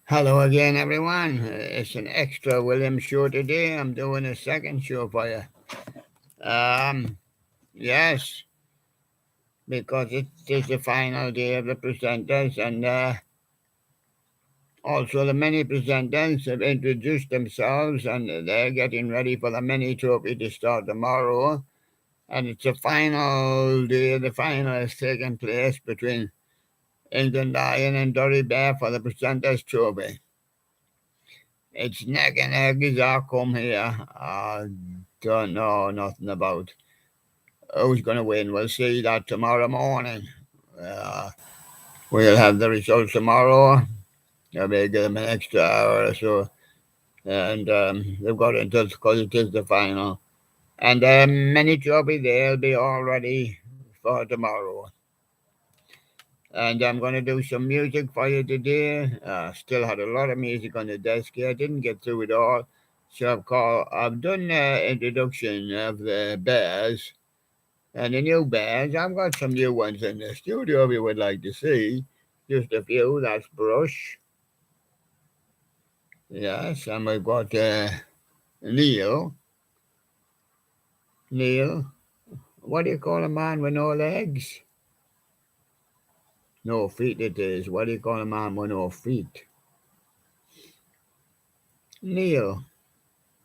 Hello again, everyone. It's an extra William show today. I'm doing a second show for you. Um, yes, because it is the final day of the presenters, and also the many presenters have introduced themselves, and they're getting ready for the mini trophy to start tomorrow. And it's the final day. The final is taking place between England Lion and Derry Bear for the presenters trophy. It's neck and neck as I come here. I don't know nothing about who's going to win. We'll see that tomorrow morning. Uh, we'll have the results tomorrow. I'll give them an extra hour or so. And they've got it because it is the final. And many jobby they'll be all ready for tomorrow. And I'm going to do some music for you today. Still had a lot of music on the desk here. Didn't get through it all. So I've done the introduction of the Bears and the new Bears. I've got some new ones in the studio if you would like to see. Just a few. That's Brush. Yes, and we've got Neil. Neil. What do you call a man with no legs? No feet it is. What do you call a man with no feet? Neil.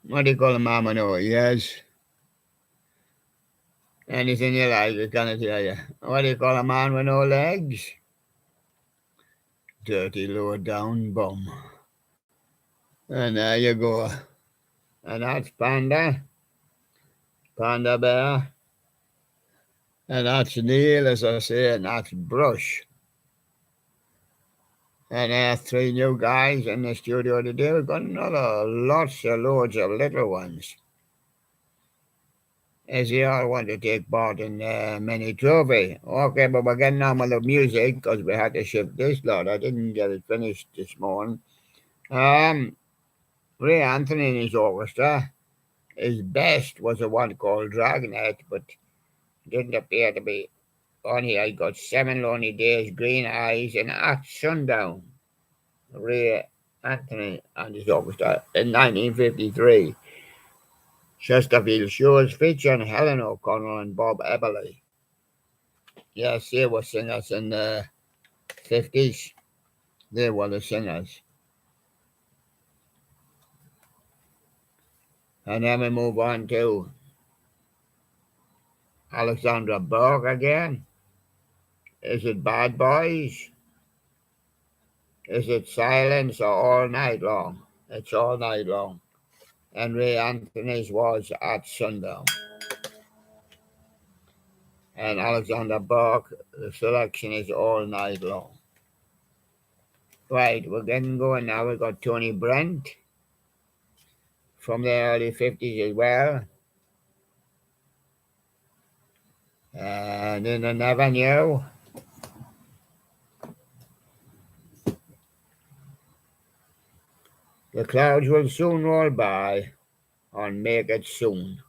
What do you call a man with no ears? Anything you like, I cannot tell you. What do you call a man with no legs? Dirty low down bum. And there you go. And that's Panda, Panda Bear. And that's Neil, as I say, and that's Brush. And there are three new guys in the studio today. We've got another loads of little ones. As they all want to take part in the mini trophy. Okay, but we're getting on with the music because we had to shift this lot. I didn't get it finished this morning. Ray Anthony and his orchestra. His best was a one called Dragnet, but didn't appear to be on here. I got 7 Lonely Days, Green Eyes, and At Sundown. Ray Anthony and his orchestra in 1953. Chesterfield Shores featuring Helen O'Connell and Bob Eberly. Yes, they were singers in the 50s. They were the singers. And then we move on to Alexandra Burke again. Is it Bad Boys? Is it Silence or All Night Long? It's All Night Long. And Ray Anthony's was At Sundown. And Alexander Burke, the selection is All Night Long. Right, we're getting going now. We've got Tony Brent from the early 50s as well. And in the Never Knew. The clouds will soon roll by on Make It Soon.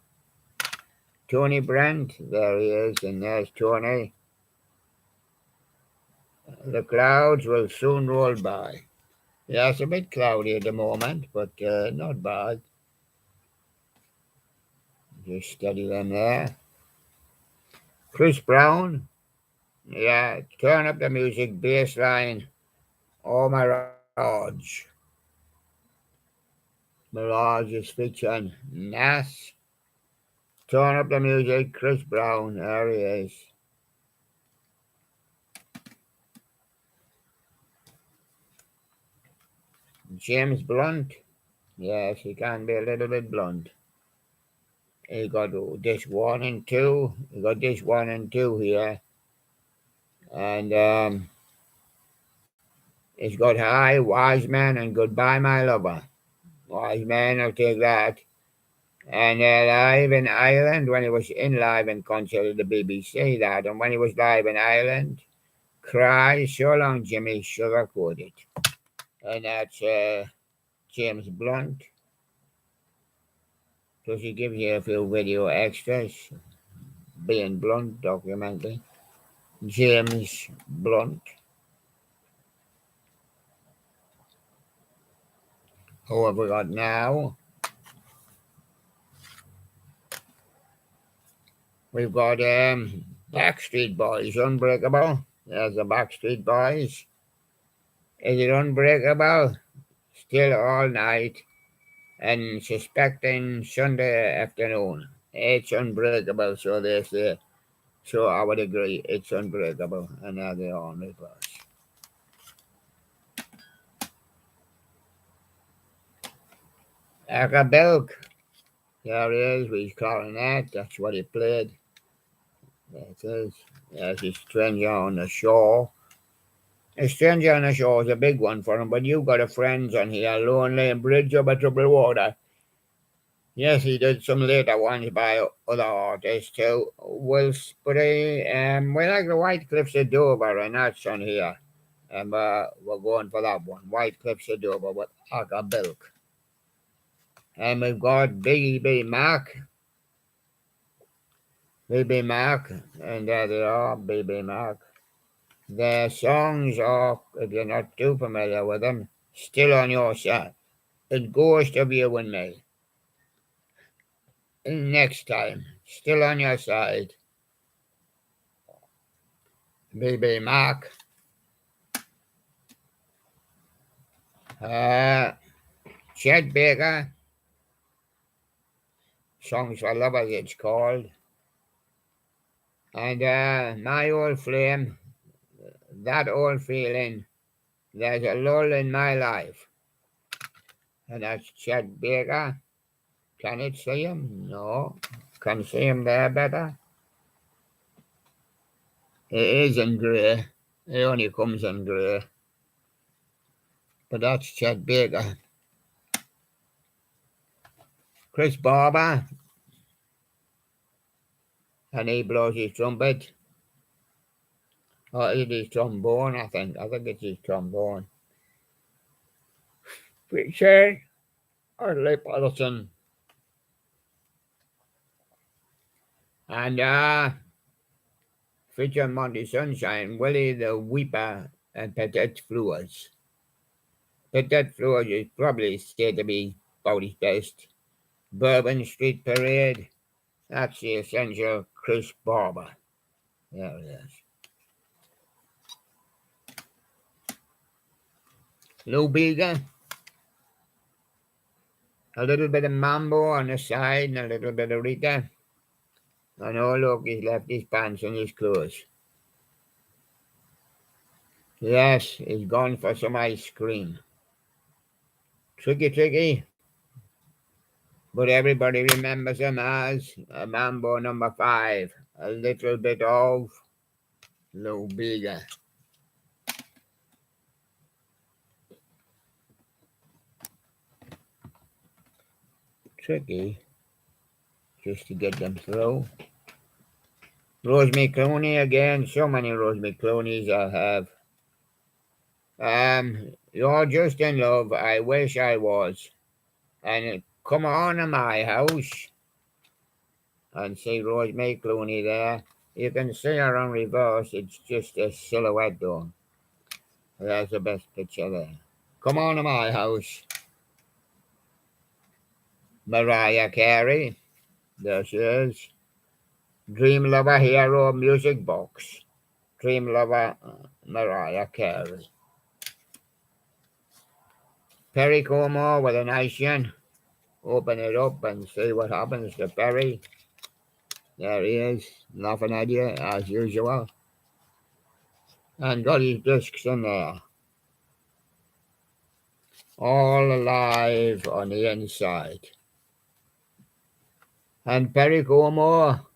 Tony Brent, there he is, and there's Tony. The clouds will soon roll by. Yeah, it's a bit cloudy at the moment, but not bad. Just steady them there. Chris Brown, yeah, turn up the music, bass line. Oh, Mirage. Mirage is featuring Nas. Turn up the music, Chris Brown, there he is. James Blunt, yes, he can be a little bit blunt. He got this 1 and 2. He got this 1 and 2 here. And he's got High, Wise Man, and Goodbye, My Lover. Wise Man, I'll take that. And live in Ireland, when he was in live in concert at the BBC, that. And when he was live in Ireland, Cry, So Long Jimmy, Sugarcoated. And that's James Blunt. So she gives you a few video extras. Being Blunt documentary. James Blunt. Who have we got now? We've got Backstreet Boys, Unbreakable. There's the Backstreet Boys. Is it Unbreakable? Still all night. And Suspecting Sunday afternoon. It's Unbreakable, so they say. So I would agree, it's Unbreakable. And now they're on reverse. Acapelco. There he is with his clarinet. That's what he played. There it is. There's a stranger on the shore. A stranger on the shore is a big one for him, but you've got a friends on here, Lonely Bridge over Troubled Water. Yes, he did some later ones by other artists too. Will Spray, we like the White Cliffs of Dover, and that's on here. And we're going for that one, White Cliffs of Dover with Acapelco. And we've got B.B. Mac. B.B. Mac, and there they are, B.B. Mac. Their songs are, if you're not too familiar with them, Still on Your Side. It Ghost of You and Me. Next time, Still on Your Side. B.B. Mac. Chet Baker. Songs for Lovers, it's called. And My Old Flame, That Old Feeling, There's a Lull in My Life. And that's Chet Baker. Can it see him? No. Can see him there better? It is in grey. It only comes in grey. But that's Chet Baker. Chris Barber. And he blows his trumpet. Or it is trombone, I think. I think it's his trombone. Richard Hartley Patterson. And feature Monty Sunshine, Willie the Weeper, and Petite Flowers. Petite Flowers is probably said to be about his best. Bourbon Street Parade. That's the essential Chris Barber. There it is. Lou Bega. A little bit of mambo on the side and a little bit of Rita. And oh, look, he's left his pants and his clothes. Yes, he's gone for some ice cream. Tricky. But everybody remembers him as Mambo number 5. A little bit of Lou Bega. Tricky. Just to get them through. Rosemary Clooney again. So many Rosemary Clooneys I have. You're Just in Love. I Wish I Was. And Come On to My House. And see Rosemary Clooney there. You can see her on reverse. It's just a silhouette though. That's the best picture there. Come On to My House. Mariah Carey. There she is. Dream Lover Hero Music Box. Dream Lover Mariah Carey. Perry Como with an Asian. Open it up and see what happens to Perry. There he is, laughing at you as usual. And got his discs in there. All alive on the inside. And Perry Como,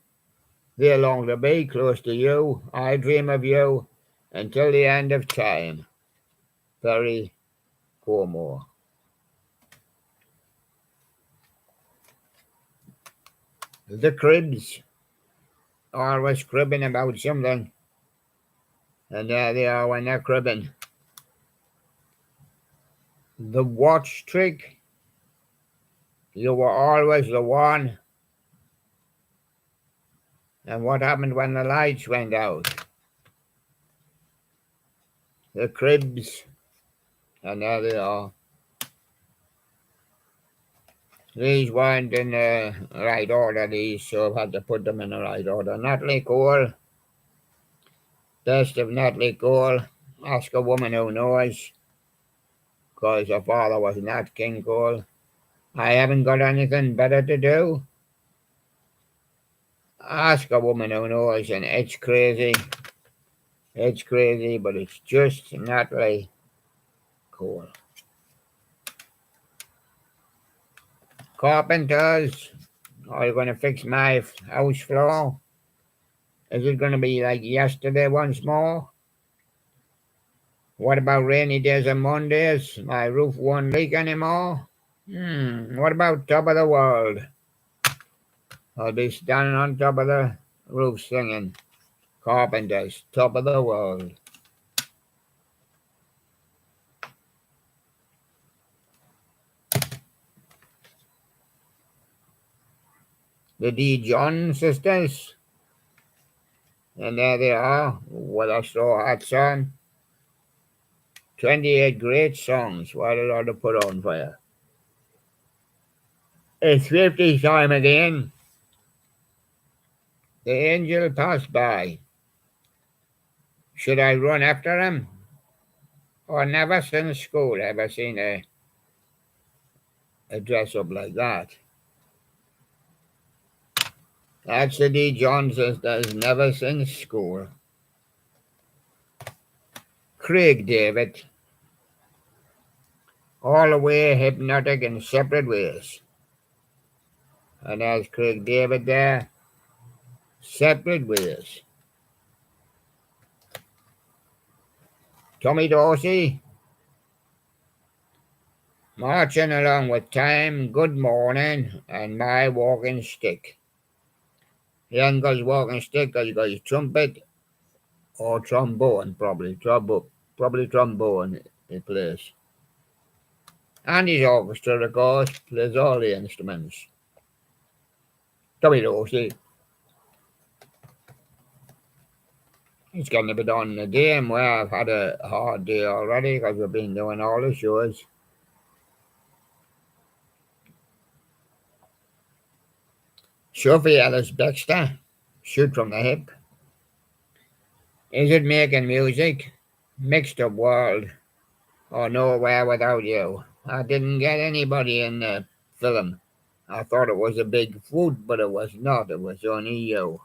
they long to be close to you. I dream of you until the end of time. Perry Como. The Cribs. Always cribbing about something. And there they are when they're cribbing. The Watch Trick. You were always the one. And what happened when the lights went out? The Cribs. And there they are. These weren't in the right order, these, so I've had to put them in the right order. Natalie Cole, best of Natalie Cole. Ask a woman who knows, because her father was Nat King Cole. I haven't got anything better to do. Ask a woman who knows, and it's crazy. It's crazy, but it's just Natalie Cole. Carpenters, are you going to fix my house floor? Is it going to be like yesterday once more? What about rainy days and Mondays? My roof won't leak anymore. What about top of the world? I'll be standing on top of the roof singing. Carpenters, top of the world. The D. John sisters. And there they are, with a straw hats on. 28 great songs. What a lot to put on for you. It's 50 time again. The angel passed by. Should I run after him? Or never since school ever seen a dress up like that. That's the D. John sisters, never since school. Craig David. All the way hypnotic in separate ways. And there's Craig David there. Separate ways. Tommy Dorsey. Marching along with time, good morning, and my walking stick. He hasn't got his walking stick because he's got his trumpet or trombone, probably trombone he plays. And his orchestra, of course, plays all the instruments. Tommy Dorsey. It's getting a bit on in the day, and where I've had a hard day already because we've been doing all the shows. Sophie Ellis Bextor, Shoot from the Hip. Is it making music? Mixed up world. Or Nowhere Without You. I didn't get anybody in the film. I thought it was a big food, but it was not. It was only you.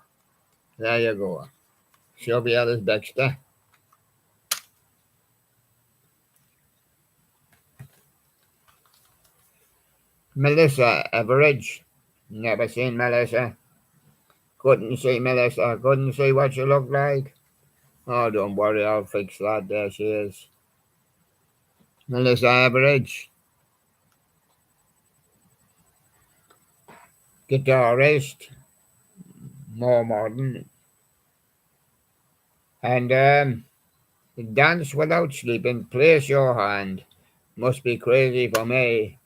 There you go. Sophie Ellis Bextor. Melissa Everidge. Never seen Melissa. Couldn't see Melissa. Couldn't see what she looked like. Oh, don't worry. I'll fix that. There she is. Melissa Everidge. Guitarist. More modern. And Dance Without Sleeping. Place Your Hand. Must be crazy for me.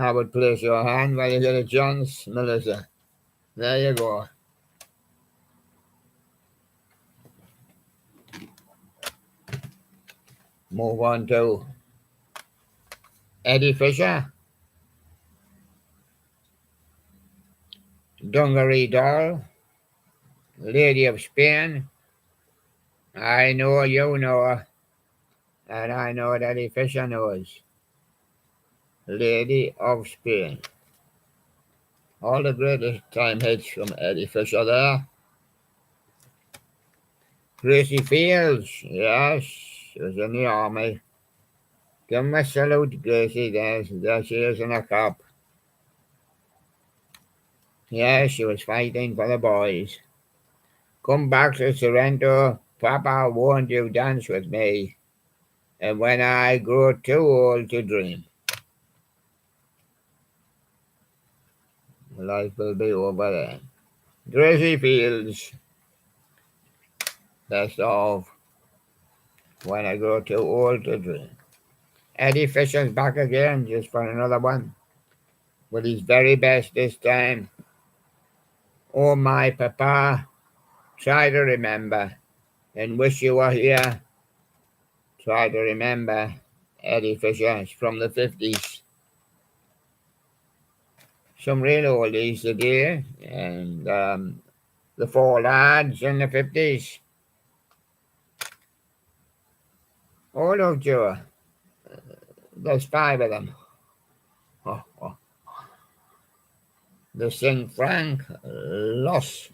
I would place your hand while you get a chance, Melissa. There you go. Move on to Eddie Fisher. Dungaree Doll. Lady of Spain. I know you know her. And I know what Eddie Fisher knows. Lady of Spain. All the greatest time hits from Eddie Fisher there. Gracie Fields, yes, she was in the army. Give him a salute, Gracie. There she is in a cap. Yes, she was fighting for the boys. Come back to Sorrento, Papa, won't you dance with me? And when I grow too old to dream, life will be over then. Gracie Fields, best of When I Grow Too Old to Dream. Eddie Fisher's back again, just for another one, with his very best this time. Oh, my Papa, try to remember and wish you were here. Try to remember Eddie Fisher from the 50s. some real oldies today, and the Four Lads in the 50s. Oh, look, Joe, there's 5 of them. Oh, oh. They sing Frank Loss,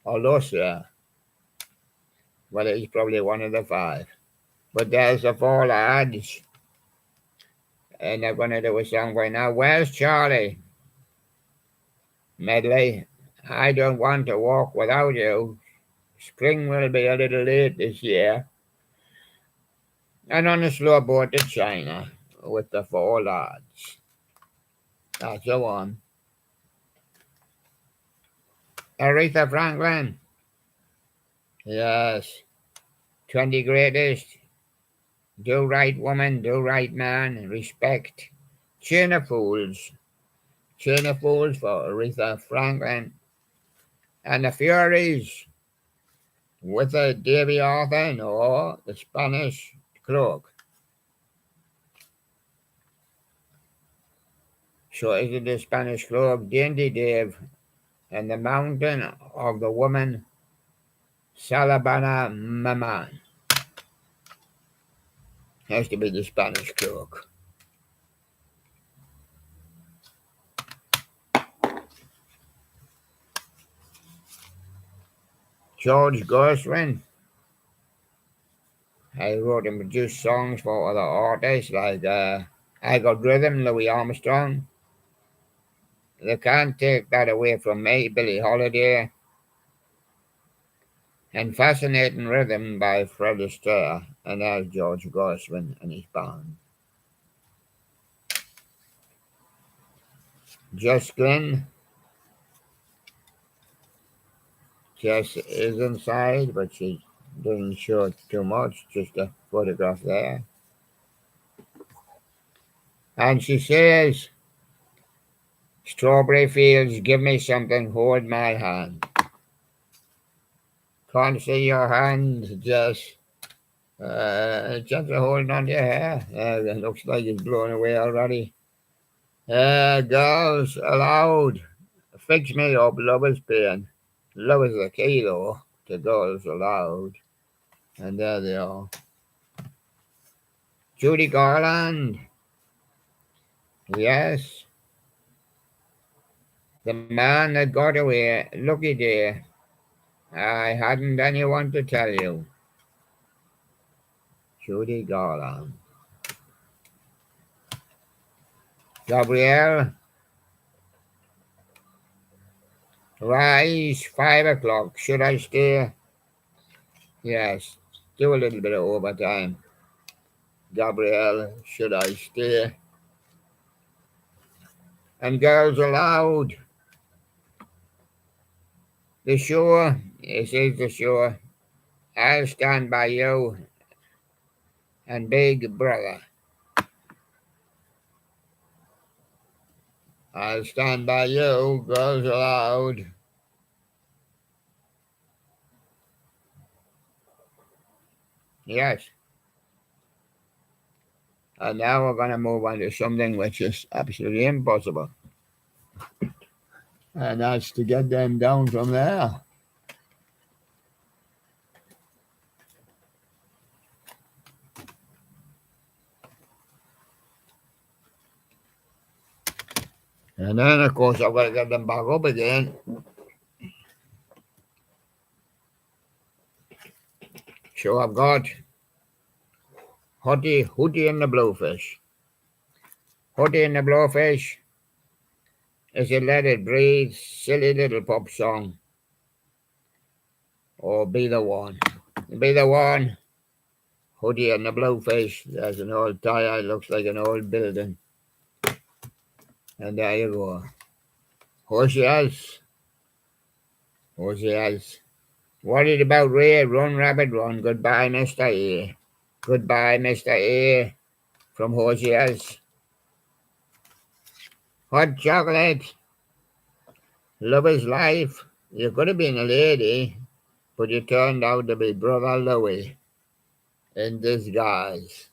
or Loss, yeah. Well, he's probably one of the 5. But there's the Four Lads, and they're going to do a song by now. Where's Charlie? Medley. I don't want to walk without you. Spring will be a little late this year. And on a slow boat to China with the Four Lads. That's the one. Aretha Franklin. Yes. 20 greatest. Do right woman, do right man, respect. Chain of Fools. Chain of Fools for Aretha Franklin. And the Furies with a Davy Arthur, no, the Spanish Cloak. So is it the Spanish Cloak, Dandy Dave, and the Mountain of the Woman, Salabana Maman. Has to be the Spanish Cloak. George Gershwin. I wrote and produced songs for other artists like I Got Rhythm, Louis Armstrong. They Can't Take That Away From Me, Billie Holiday. And Fascinating Rhythm by Fred Astaire. And there's George Gershwin and his band. Jess Glynn. Jess is inside, but she doesn't show it too much, just a photograph there. And she says, Strawberry Fields, give me something, hold my hand. Can't see your hand, Jess. Just holding on to your hair. It looks like it's blown away already. Girls Aloud, fix me up, love is pain. Love is the key, though, to Girls Aloud. And there they are. Judy Garland. Yes. The man that got away, looky there. I hadn't anyone to tell you. Judy Garland. Gabrielle. Rise, 5 o'clock. Should I stay? Yes. Do a little bit of overtime. Gabrielle, should I stay? And Girls Aloud. The Shore. This is the Shore. I'll stand by you. And Big Brother. I'll stand by you. Girls Aloud. Yes. And now we're going to move on to something which is absolutely impossible. And that's to get them down from there. And then, of course, I've got to get them back up again. So I've got Hootie and the Blowfish. Hootie and the Blowfish is a Let It Breathe silly little pop song. Or Be the One. Be the One. Hootie and the Blowfish. There's an old tire. It looks like an old building. And there you go. Horsey-else. Horsey-else. Worried about Ray, run, rabbit, run. Goodbye, Mr. A. Goodbye, Mr. A. From Horsey-else. Hot chocolate. Love is life. You could have been a lady, but you turned out to be Brother Louie in disguise.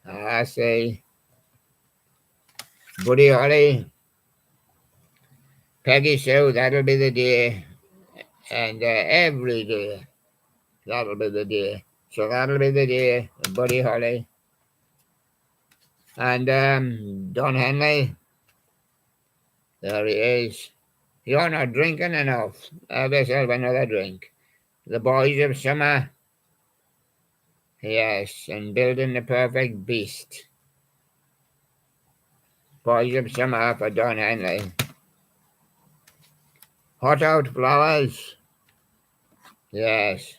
I say, Buddy Holly, Peggy Sue, that'll be the day. And every day, that'll be the day. So that'll be the day, Buddy Holly. And Don Henley, there he is. You're not drinking enough. Have yourself another drink. The Boys of Summer. Yes, and Building the Perfect Beast. Boys of Summer for Don Henley. Hot Out Flowers. Yes.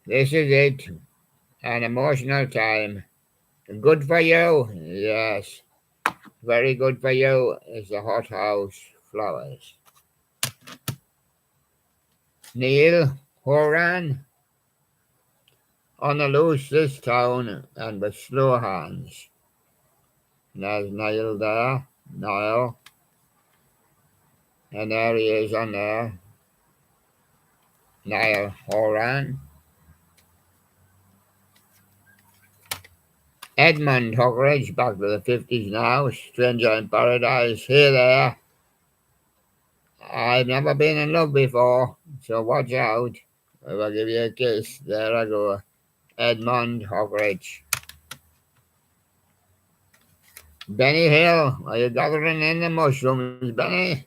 This is it. An emotional time. Good for you. Yes. Very good for you is the Hot House Flowers. Neil Horan. On the loose this town and with slow hands. And there's Niall there. Niall. And there he is on there. Niall Horan. Edmund Hookeridge, back to the 50s now. Stranger in Paradise. Here there. I've never been in love before, so watch out. I will give you a kiss. There I go. Edmund Hookeridge. Benny Hill, are you gathering in the mushrooms, Benny?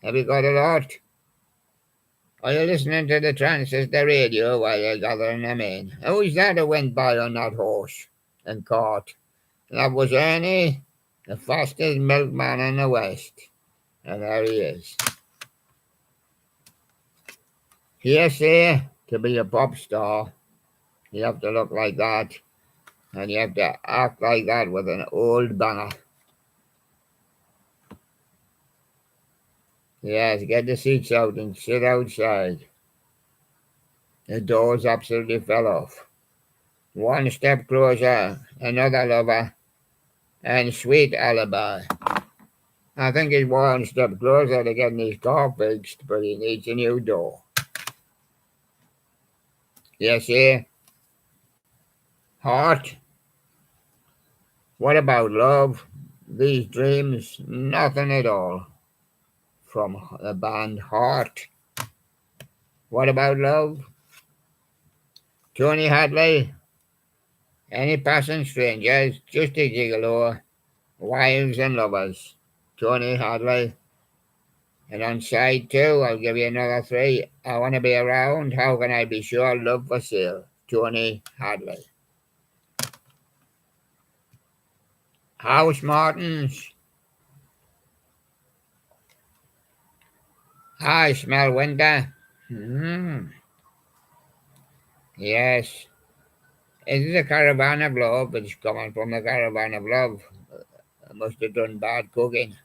Have you got a lot? Are you listening to the transistor radio while you're gathering them in? Who's that who went by on that horse and cart? That was Ernie, the fastest milkman in the West. And there he is. Hearsay, to be a pop star, you have to look like that. And you have to act like that with an old banger. Yes, get the seats out and sit outside. The doors absolutely fell off. One step closer, another lover, and sweet alibi. I think he's one step closer to getting his car fixed, but he needs a new door. Yes, sir. Heart. What about love? These dreams, nothing at all. From the band Heart. What about love? Tony Hadley. Any passing strangers, just a gigolo, wives and lovers. Tony Hadley. And on side two, I'll give you another three. I want to be around. How can I be sure? Love for sale. Tony Hadley. Housemartins. I smell winter. Yes. Is it a caravan of love? It's coming from the caravan of love. I must have done bad cooking.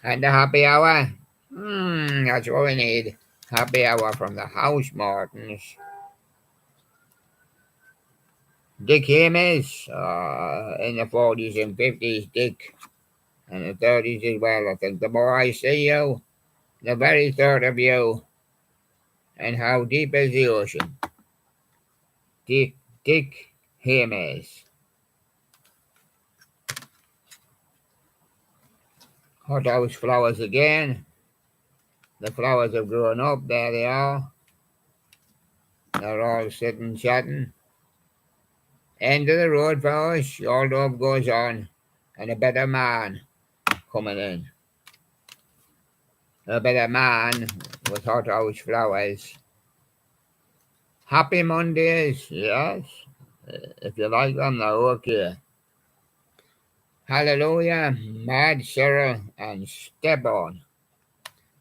And the happy hour. That's what we need. Happy hour from the Housemartins. Dick Hames, in the 40s and 50s, Dick, and the 30s as well. I think the more I see you, the very thought of you, and how deep is the ocean. Dick Hames. Hot House Flowers again. The flowers have grown up. There they are. They're all sitting chatting. End of the road for us. Your love goes on, and a better man coming in. A better man with Hot House Flowers. Happy Mondays, yes. If you like them, they're okay. Hallelujah, Mad Cyril, and Step On.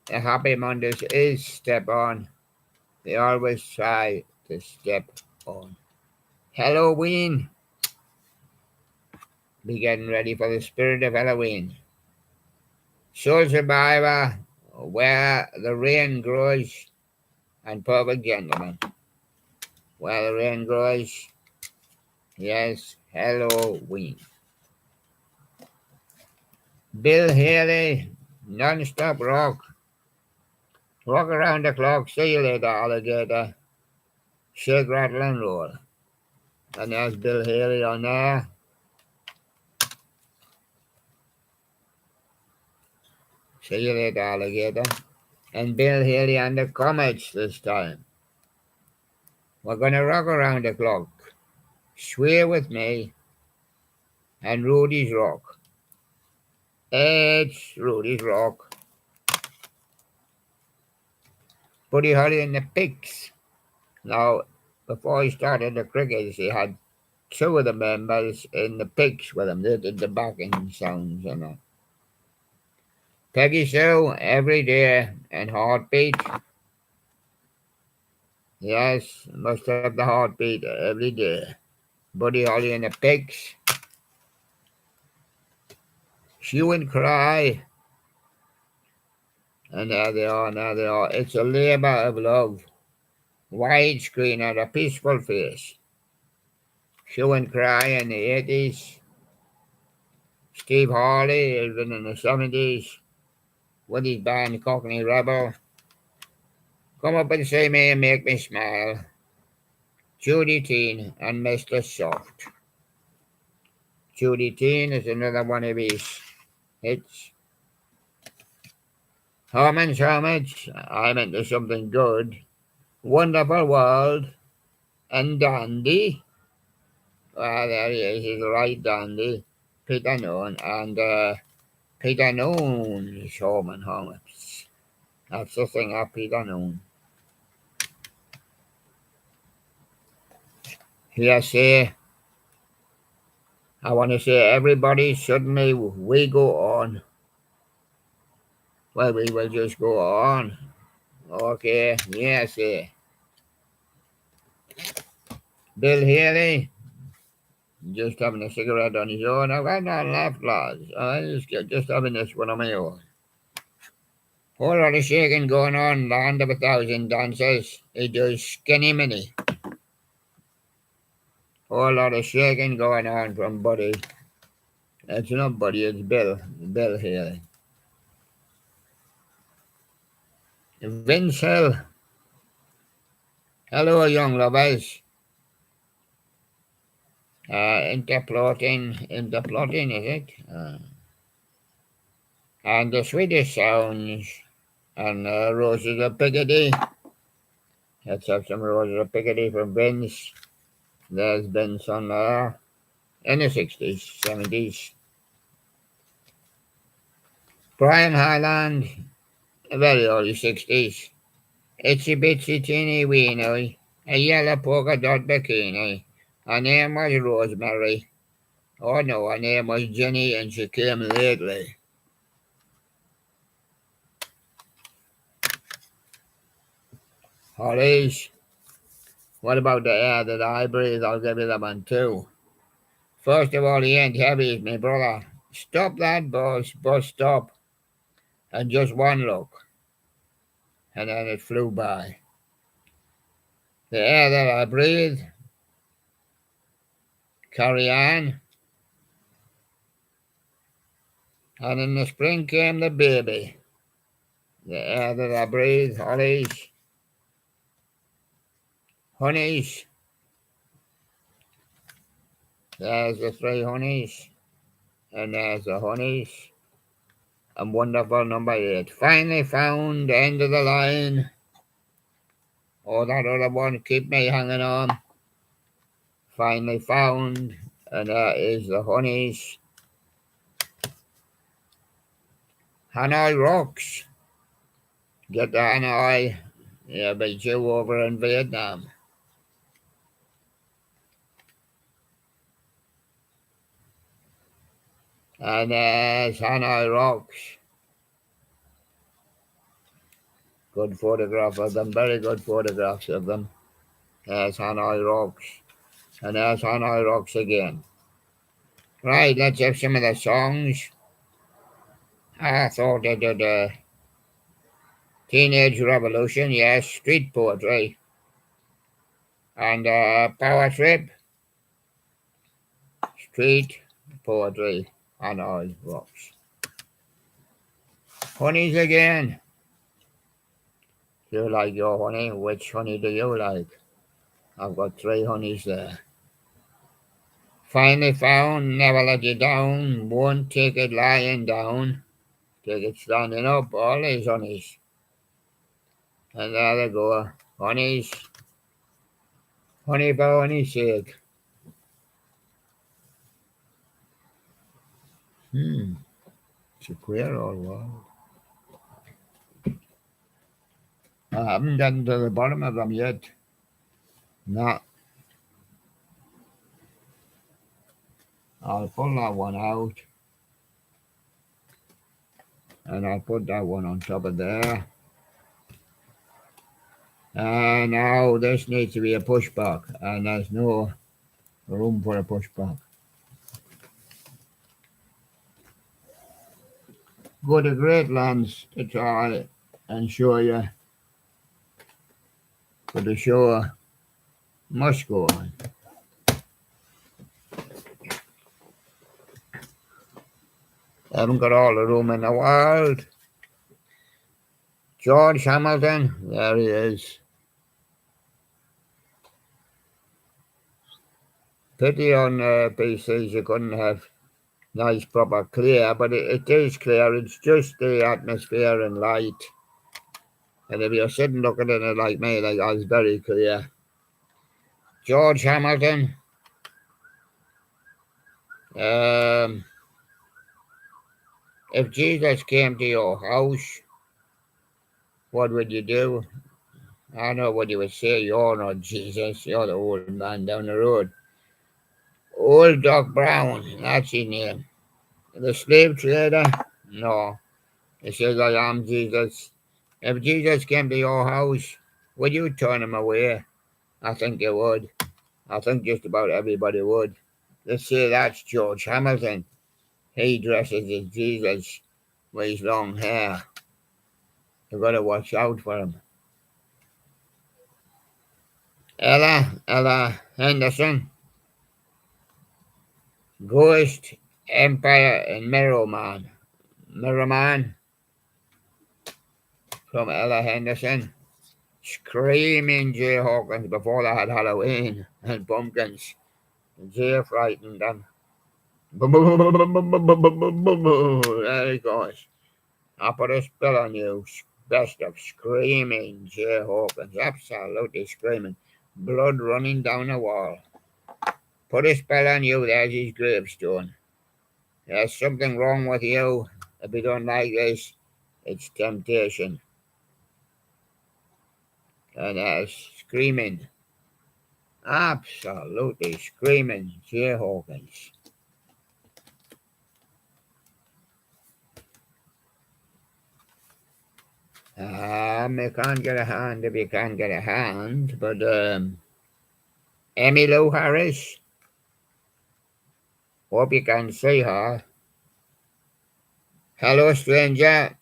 The Happy Mondays is Step On. They always try to step on. Halloween. Be getting ready for the spirit of Halloween. Soul Survivor, Where the Rain Grows, and Perfect Gentleman. Where the Rain Grows, yes, Halloween. Bill Haley, Non-Stop Rock. Rock around the clock, see you later, alligator. Shake, rattle, and roll. And there's Bill Haley on there. See you later, alligator. And Bill Haley and the Comets this time. We're going to rock around the clock. Swear with me and Rudy's Rock. It's Rudy's Rock. Buddy Holly and the Pigs. Now, before he started the crickets, he had two of the members in the Pigs with him. They did the backing sounds and that. Peggy Sue, Every Day, and Heartbeat. Yes, must have the heartbeat every day. Buddy Holly and the Pigs. Hue and Cry. And there they are, now they are. It's a labour of love. Widescreen and a peaceful face. Hue and Cry in the 80s. Steve Harley, even in the 70s, with his band Cockney Rebel. Come Up and See Me and Make Me Smile. Judy Teen and Mr. Soft. Judy Teen is another one of his hits. Harmon's Homage, I'm Into Something Good. Wonderful World, and Dandy. Well, there he is, he's right, Dandy. Peter Noone, and Peter Noone's Harmon Homage. That's the thing of Peter Noone. Here, say, I want to say, everybody, suddenly we go on. Well, we will just go on. Okay, yes, Bill Haley, just having a cigarette on his own. I've got no left, lads. I'm just having this one on my own. Whole lot of shaking going on, Land of 1,000 Dances. He does Skinny Mini. Whole lot of shaking going on from Buddy. It's not Buddy, it's Bill Haley. Vince Hill. Hello, young lovers. Interplotting, is it? And the Swedish Sounds and Roses of Picardy. Let's have some Roses of Picardy from Vince. There's Vince on there in the 60s, 70s. Brian Highland, very early 60s. Itsy Bitsy Teeny Weeny, a yellow polka dot bikini. Her name was Rosemary. Oh no, her name was Jenny and she came lately. Hollies. What about the air that I breathe? I'll give you that one too. First of all, he ain't heavy, my brother. Stop that bus stop. And just one look. And then it flew by. The air that I breathe. Carry on. And in the spring came the baby. The air that I breathe, Hollies. Honeys. There's the three honeys. And there's the honeys. And wonderful number 8. Finally found the end of the line. Oh, that other one, keep me hanging on. Finally found. And that is the honeys. Hanoi Rocks. Get the Hanoi. Yeah, but you over in Vietnam. And there's Hanoi Rocks. Good photograph of them, very good photographs of them. There's Hanoi Rocks. And there's Hanoi Rocks again. Right, let's have some of the songs. I thought they did Teenage Revolution, yes, Street Poetry. And Power Trip, Street Poetry, Hanoi Rocks. Honeys again. Do you like your honey? Which honey do you like? I've got 3 honeys there. Finally found, never let you down, won't take it lying down. Take it standing up, all these honeys. And there they go. Honeys. Honey for honey's sake. It's a queer old world. I haven't gotten to the bottom of them yet. No. I'll pull that one out. And I'll put that one on top of there. And now this needs to be a pushback. And there's no room for a pushback. Go to Greatlands to try and show you. But the show must go on. I haven't got all the room in the world. George Hamilton, there he is. Pity on PCs you couldn't have nice proper clear, but it is clear. It's just the atmosphere and light. And if you're sitting looking at it like me, like it's very clear. George Hamilton. If Jesus came to your house, what would you do? I know what you would say. You're not Jesus. You're the old man down the road. Old Doc Brown. That's his name. The slave trader? No. He says, I am Jesus. If Jesus came to your house, would you turn him away? I think you would. I think just about everybody would. Let's say that's George Hamilton. He dresses as Jesus with his long hair. You've got to watch out for him. Ella Henderson. Ghost, Empire, and Mirror Man from Ella Henderson. Screaming Jay Hawkins before they had Halloween and pumpkins. Jay frightened them. There he goes. I put a spell on you. Best of screaming Jay Hawkins. Absolutely screaming. Blood running down the wall. Put a spell on you. There's his gravestone. There's something wrong with you. If you don't like this, it's temptation. And there's screaming. Absolutely screaming Jay Hawkins. You can't get a hand if you can't get a hand, but Emmylou Harris. Hope you can see her. Hello, stranger.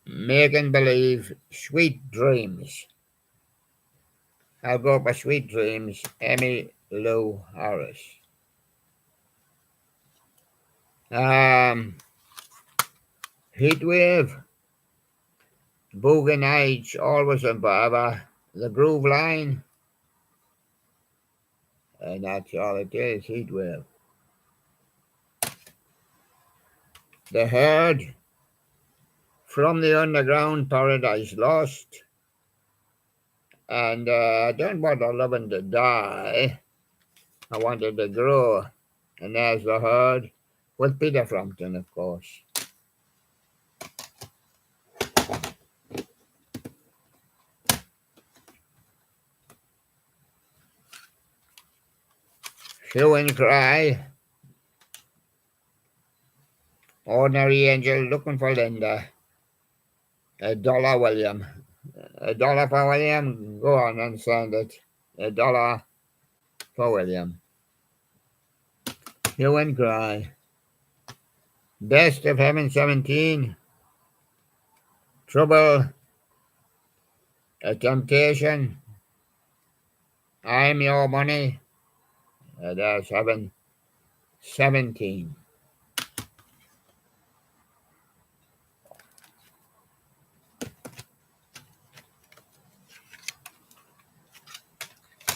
Making believe. Sweet dreams. I'll go for sweet dreams. Emmylou Harris. Heatwave. Boogie Nights, Always and Forever. The Groove Line. And that's all it is, Heatwave. The Herd. From the Underground, Paradise Lost. And I don't want loving to die. I wanted to grow. And there's The Herd. With Peter Frampton, of course. Hue and Cry. Ordinary Angel Looking for Linda. $1, William. $1 for William. Go on and send it. $1 for William. Hue and Cry. Best of Heaven 17. Trouble. A Temptation. I'm Your Money. That's Heaven 17.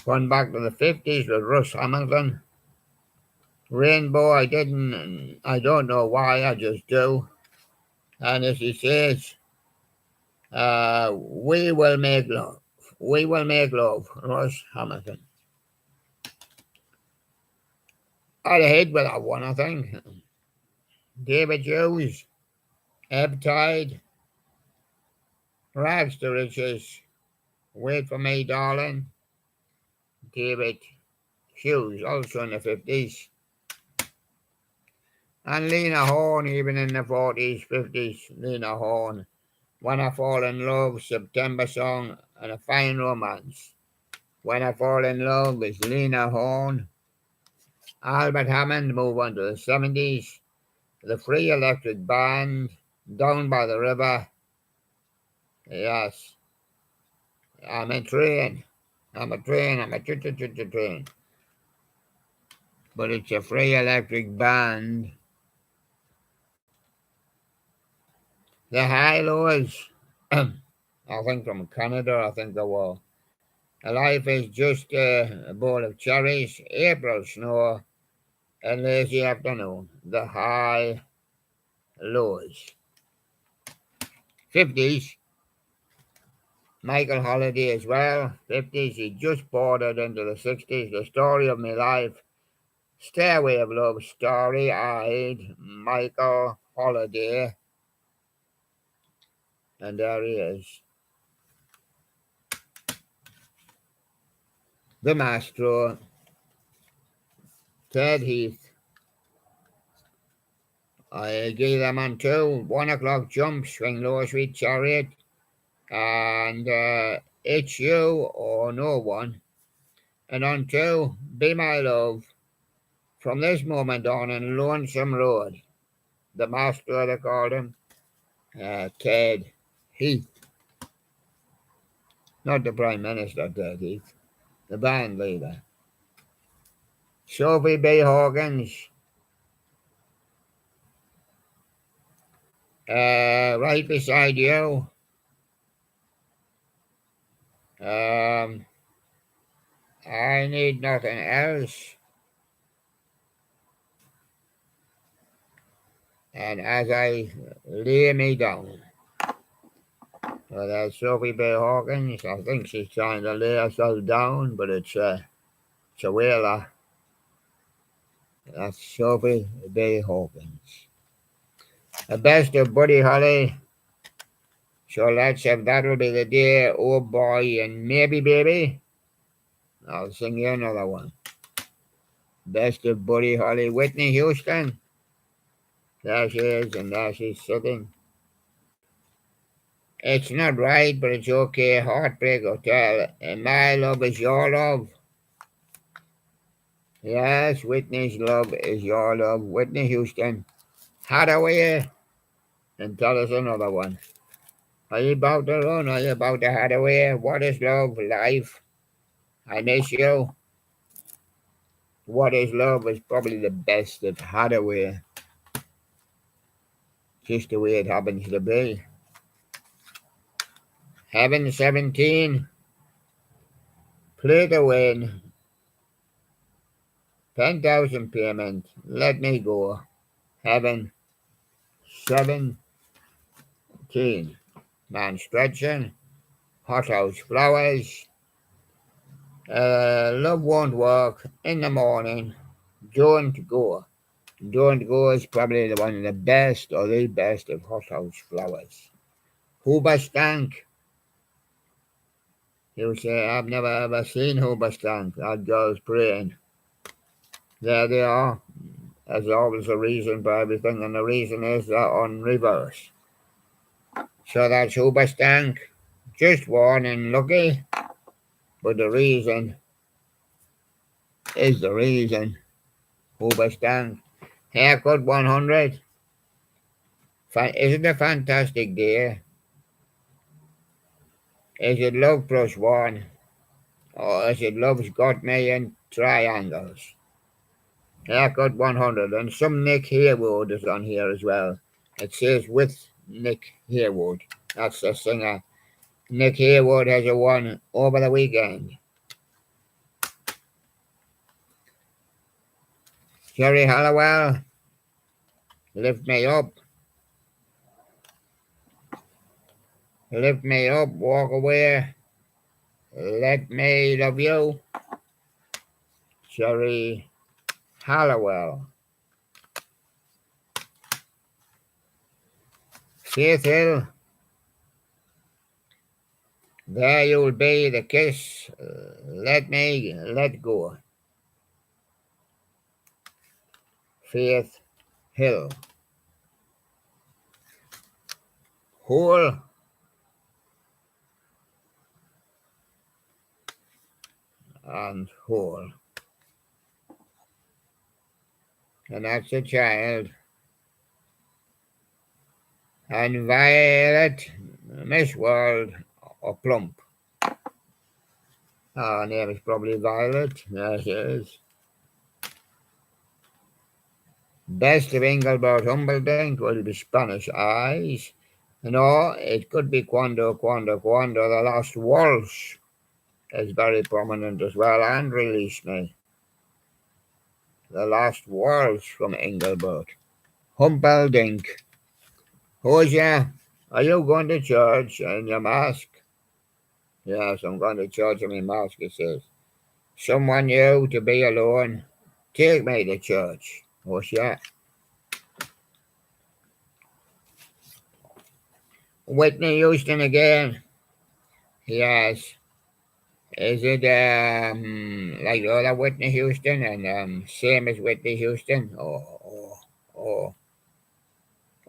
Going back to the 50s with Russ Hamilton. Rainbow, I don't know why, I just do. And as he says, we will make love. We will make love, Russ Hamilton. I'd hate with that one, I think. David Hughes, Ebb Tide, Rags to Riches, Wait for Me, Darling, David Hughes, also in the 50s. And Lena Horne, even in the 40s, 50s, Lena Horne. When I Fall in Love, September Song, and A Fine Romance. When I Fall in Love is Lena Horne. Albert Hammond, move on to the 70s. The Free Electric Band, Down by the River. Yes. I'm a train. I'm a train. I'm a train. But it's a Free Electric Band. The Hi-Lows, I think from Canada, I think they were. Life is just a bowl of cherries, April snow, a lazy afternoon. The Hi-Lows. 50s, Michael Holiday as well. 50s, he just bordered into the 60s. The Story of My Life, Stairway of Love, Starry-Eyed, Michael Holiday. And there he is. The Maestro, Ted Heath. I gave them on 2, 1 o'clock jump, Swing Low, Sweet Chariot, and It's You or No One. And on 2, Be My Love, From This Moment On in Lonesome Road. The Master, they called him, Ted Heath. Not the Prime Minister, Ted Heath, the band leader. Sophie B. Hawkins, Right Beside You. I Need Nothing Else. And As I Lay Me Down. So that's Sophie B. Hawkins. I think she's trying to lay herself down, but it's a whaler. That's Sophie B. Hawkins. The best of Buddy Holly. So let's have That'll Be the Day, Oh Boy, and Maybe Baby. I'll sing you another one. Best of Buddy Holly, Whitney Houston. There she is, and there she's sitting. It's Not Right, but It's Okay, Heartbreak Hotel, and My Love Is Your Love. Yes, Whitney's Love Is Your Love, Whitney Houston. Hathaway, and tell us another one. Are you about to run? Are you about to Hathaway? What is love? Life. I Miss You. What is Love is probably the best of Hathaway. Just the way it happens to be. Heaven 17. Play to Win. 10,000 Payment. Let Me Go. Heaven 17. Man Stretching. Hothouse Flowers. Love Won't Work. In the Morning. Don't Go. Don't Go is probably one of the best or the best of Hothouse Flowers. Hoobastank. You say, I've never ever seen Hoobastank. That girl's praying. There they are. There's always a reason for everything, and the reason is they're on reverse. So that's Hoobastank. Just one and lucky. But the reason is the reason. Hoobastank. Haircut 100. Is it a fantastic day? Is it Love Plus One? Or is it Love's Got Me in Triangles? Haircut 100. And some Nick Haywood is on here as well. It says with Nick Haywood. That's the singer. Nick Haywood has a one over the weekend. Jerry Halliwell, Lift Me Up. Lift me up, walk away, let me love you. Jerry Halliwell. Faith Hill, there you'll be, the kiss, let me let go. Faith Hill. Whole and whole. And that's a child. And Violet, Miss World, or Plump. Her name is probably Violet. There she is. Best of Engelbert Humperdinck will be Spanish Eyes. No, it could be Quando, the Lost Waltz is very prominent as well, and Release Me. The Lost Waltz from Engelbert Humperdinck. Hosea, are you going to church in your mask? Yes, I'm going to church in my mask, it says. Someone new to be alone. Take me to church. Hosea. Whitney Houston again. Yes. Is it like the other Whitney Houston and same as Whitney Houston?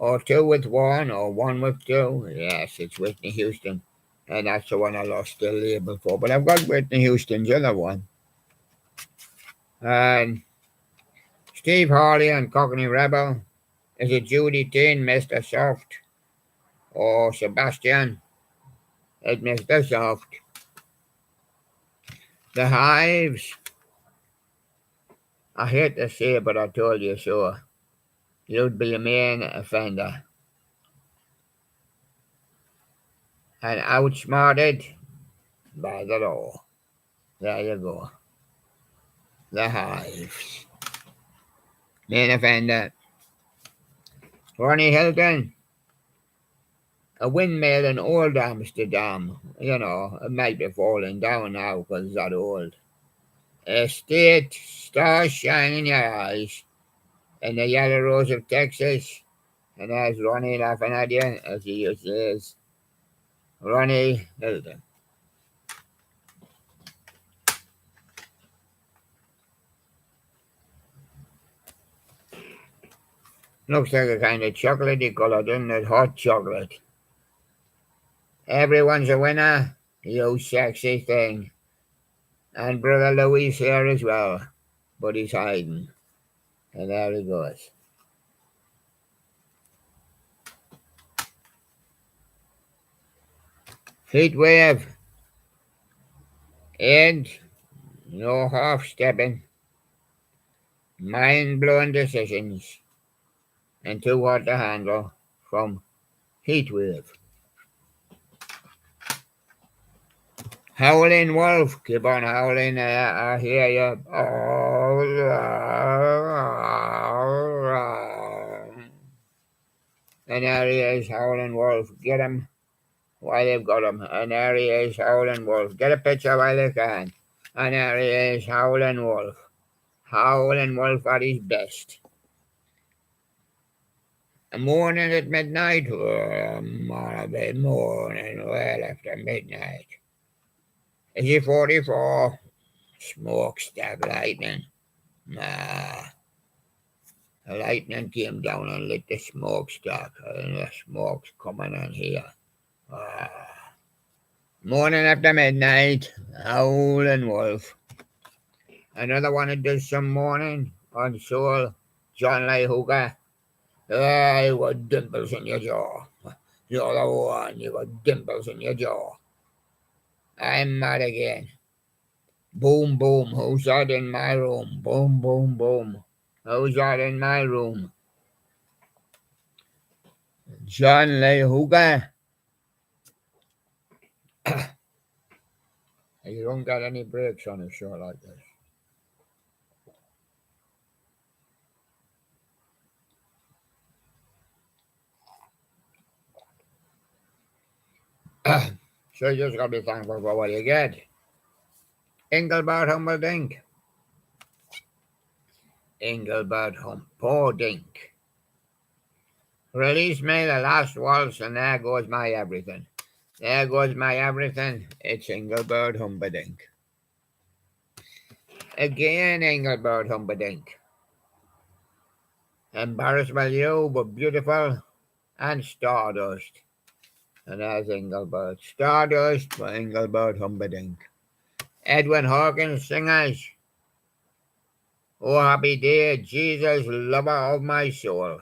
Or two with one or one with two? Yes, it's Whitney Houston. And that's the one I lost the label for. But I've got Whitney Houston's other one. And Steve Harley and Cockney Rebel. Is it Judy Dean, Mr. Soft? Or Sebastian? It's Mr. Soft. The Hives. I hate to say it, but I told you so. You'd be a main offender. And outsmarted by the law. There you go. The Hives. Main offender. Ronnie Hilton. A windmill in old Amsterdam. You know, it might be falling down now because it's that old. A state, stars shine in your eyes. In the yellow rose of Texas. And there's Ronnie laughing at you, as he says. Ronnie Hilton. Looks like a kind of chocolatey colour, doesn't it? Hot chocolate. Everyone's a winner, you sexy thing. And Brother Louis here as well, but he's hiding. And there he goes. Heat wave. And no half stepping. Mind blowing decisions. And too hard to handle from Heat wave. Howling Wolf, keep on howling, I hear you. And there he is, Howling Wolf, get him while they've got him. And there he is, Howling Wolf, get a picture while they can. And there he is, Howling Wolf. Howling Wolf at his best. A morning at midnight? Morning well after midnight. Is he 44? Smokestack lightning. Nah. The lightning came down and lit the smokestack, and the smoke's coming in here. Morning after midnight, Howling Wolf. Another one that does some morning on soul, John Lee Hooker. You got dimples in your jaw. You're the one, you got dimples in your jaw. I'm mad again. Boom, boom, who's that in my room? Boom, boom, boom. Who's that in my room? John Lee Hooker. You don't got any brakes on a show like this. So you just got to be thankful for what you get. Engelbert Humperdinck. Engelbert Humperdinck. Release me the last waltz, and there goes my everything. There goes my everything. It's Engelbert Humperdinck. Again, Engelbert Humperdinck. Embarrassed by you, but beautiful, and Stardust. And there's Engelbert. Stardust for Engelbert Humperdinck. Edwin Hawkins Singers. Oh, happy day, Jesus, lover of my soul.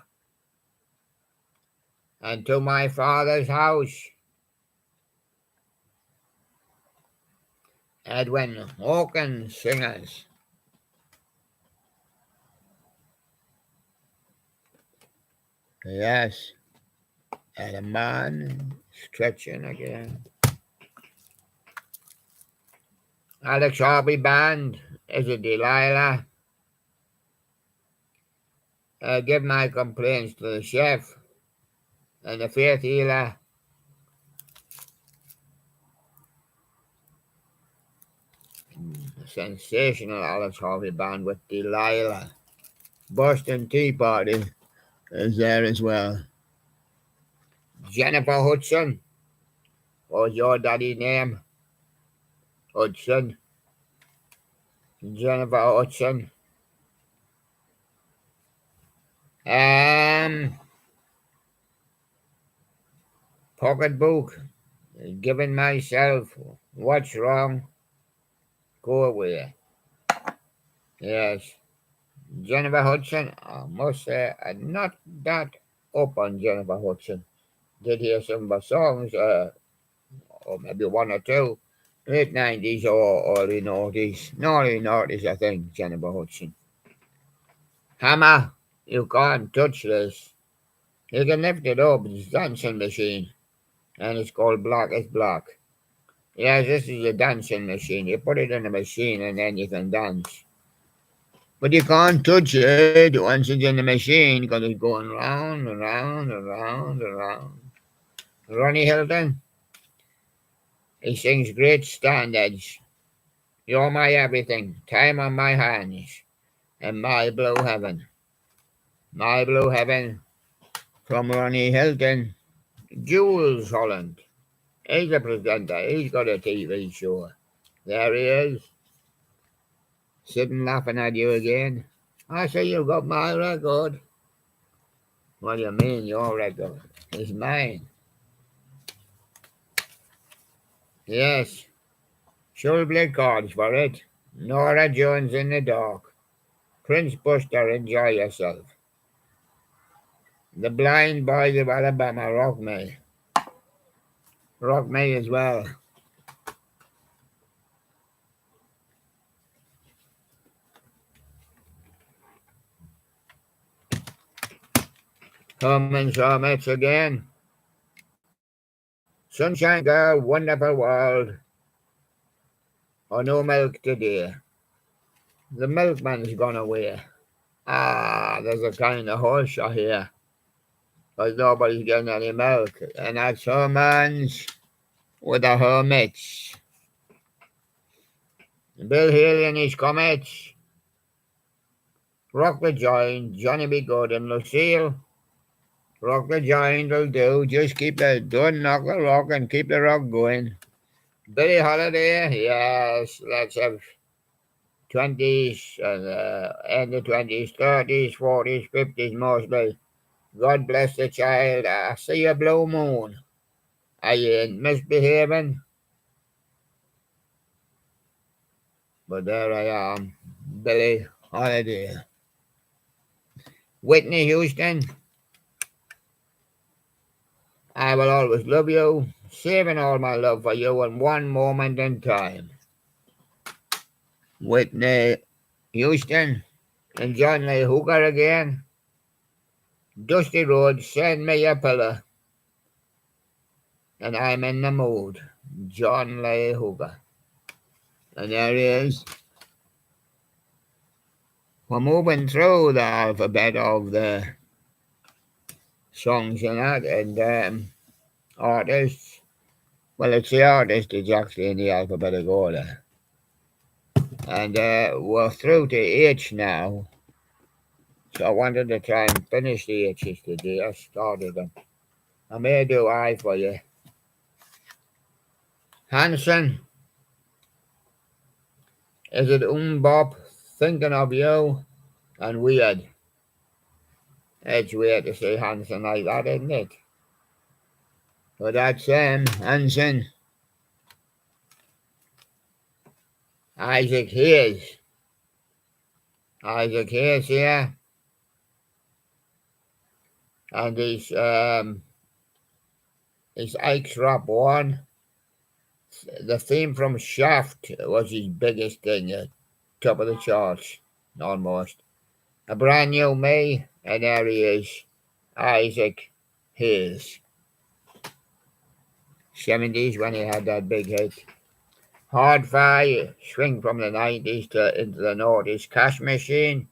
And to my Father's house. Edwin Hawkins Singers. Yes. And a man stretching again. Alex Harvey Band. Is it Delilah? Give my complaints to the chef and the faith healer. Sensational Alex Harvey Band with Delilah. Boston Tea Party is there as well. Jennifer Hudson. What's your daddy's name? Hudson. Jennifer Hudson. Pocketbook. Giving myself what's wrong. Go away. Yes. Jennifer Hudson. I must say, I'm not that up on Jennifer Hudson. Did hear some of her songs, or maybe one or two, late 90s or early 90s. Early 90s, I think, Jennifer Hudson. Hammer, you can't touch this. You can lift it up, it's a dancing machine. And it's called Black is Black. Yes, this is a dancing machine. You put it in a machine and then you can dance. But you can't touch it once it's in the machine because it's going round and round and round and round. Ronnie Hilton, he sings great standards. You're my everything, time on my hands, and my blue heaven. My blue heaven from Ronnie Hilton. Jules Holland. He's a presenter. He's got a TV show. There he is. Sitting laughing at you again. I say you got my record. What do you mean your record? It's mine. Yes. Should play cards for it. Nora Jones in the Dark. Prince Buster, enjoy yourself. The Blind Boys of Alabama, Rock Me. Rock Me as well. Herman Shawmets again. Sunshine Girl, Wonderful World. Oh, no milk today. The milkman's gone away. There's a kind of horse here. Because nobody's getting any milk. And that's Herman's with the Hermits. Bill Haley and his Comets. Rock the Joint, Johnny B. Good and Lucille. Rock the Joint will do. Just don't knock the rock and keep the rock going. Billie Holiday, yes, let's have 20s, end of 20s, 30s, 40s, 50s mostly. God bless the child. I see a blue moon. Are you misbehaving? But there I am, Billie Holiday. Whitney Houston. I will always love you, saving all my love for you in one moment in time. Whitney Houston and John Lee Hooker again. Dusty Road, send me a pillow. And I'm in the mood. John Lee Hooker. And there he is. We're moving through the alphabet of the songs and that, and artists. Well, it's the hardest. It's actually in the alphabetical order. And we're through to H now. So I wanted to try and finish the H's today. I started them. I may do I for you. Hanson, is it Bob, thinking of you, and weird? It's weird to say Hanson like that, isn't it? But that's Hanson. Isaac Hayes. Isaac Hayes here. And he's Ike's Rap 1. The theme from Shaft was his biggest thing, top of the charts, almost. A brand new me, and there he is, Isaac Hayes. 70s when he had that big hit. Hard Fire, swing from the 90s into the noughties. Cash Machine,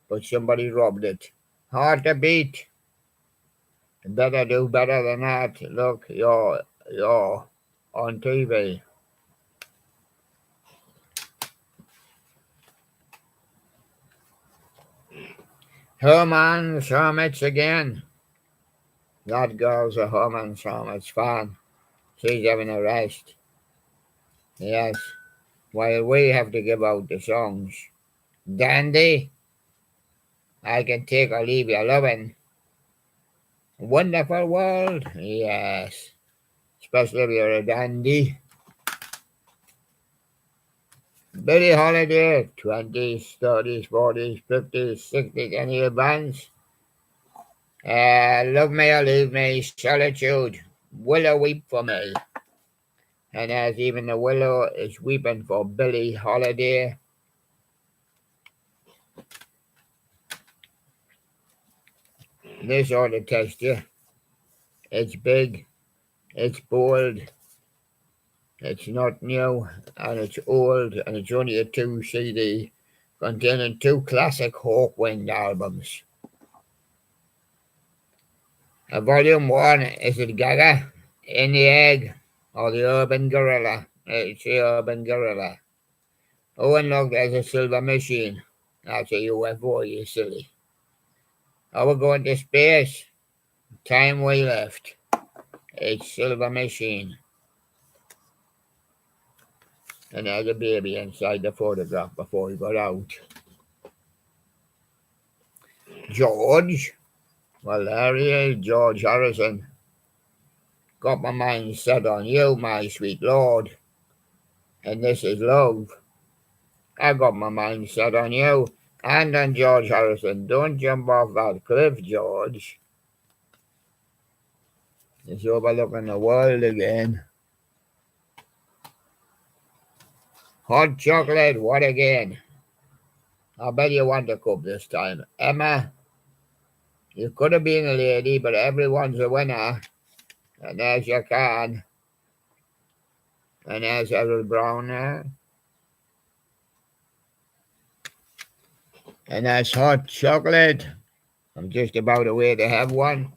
but somebody robbed it. Hard to Beat, better do better than that. Look, you're on TV. Herman's Hermits again. That girl's a Herman's Hermits fan. She's having a rest. Yes, while we have to give out the songs. Dandy, I can take or leave your loving. Wonderful World, yes. Especially if you're a dandy. Billie Holiday, 20s, 30s, 40s, 50s, 60s, any bands? Love Me or Leave Me, Solitude, Willow Weep for Me. And as even the willow is weeping for Billie Holiday. This ought to test you. It's big, it's bold, it's not new, and it's old, and it's only a 2 CD containing 2 classic Hawkwind albums. Volume 1, is it Gaga, In the Egg, or the Urban Gorilla? It's the Urban Gorilla. Oh, and look, there's a silver machine. That's a UFO, you silly. Oh, we're going to space. Time we left. It's silver machine. And there's a baby inside the photograph before he got out. George. Well, there he is, George Harrison. Got my mind set on you, my sweet lord. And this is love. I got my mind set on you and on George Harrison. Don't jump off that cliff, George. It's overlooking the world again. Hot chocolate, what again? I bet you want a cup this time. Emma, you could have been a lady, but everyone's a winner. And there's your card. And there's Errol Brown there. And that's hot chocolate. I'm just about away to have one,